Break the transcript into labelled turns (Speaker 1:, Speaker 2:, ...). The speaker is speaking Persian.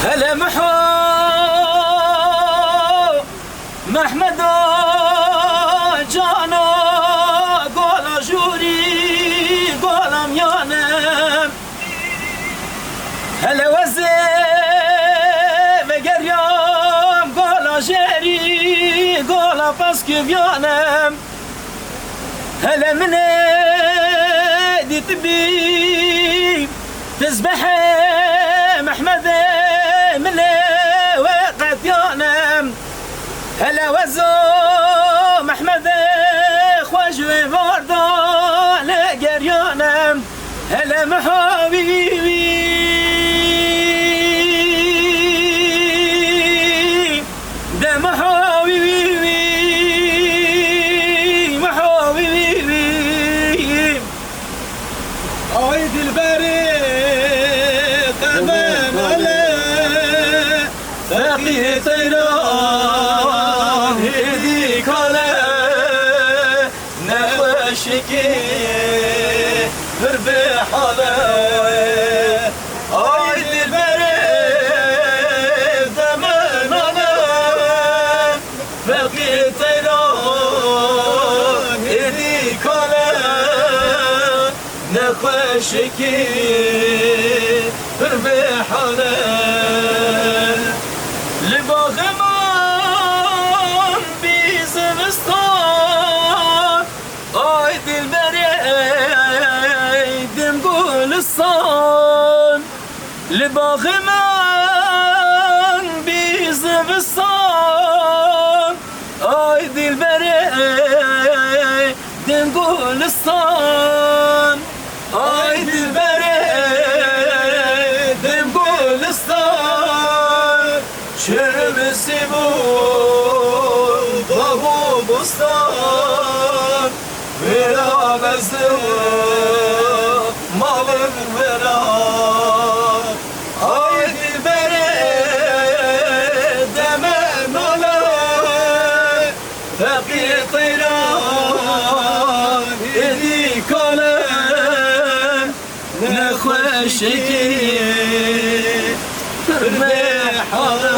Speaker 1: هلا محمد جانا قولا جوري قولا ميانم هلا وزي وقريام قولا جيري قولا باسكي بيانم هلا من دي تبي تسبح محمد من وقت يانم هلا وزو محمد خوجوي وردا لقريانم هلا محاويوي ده محاويوي
Speaker 2: عيد البريق أمان على
Speaker 1: فقيه طيران هديك على نخوشكي بربح على عيد البريق أمان على فقيه طيران هديك على نخوشكي بربح على لباغمان بزمستان عيد البريد نقول الصان لباغمان بزمستان عيد البريد نقول الصان عيد البريد نقول الصان شرب السيبون ضبو بستان ولا بزر مال الوران عيد البريد أمان على فقيه طيران إليك على نخوشكي بربح على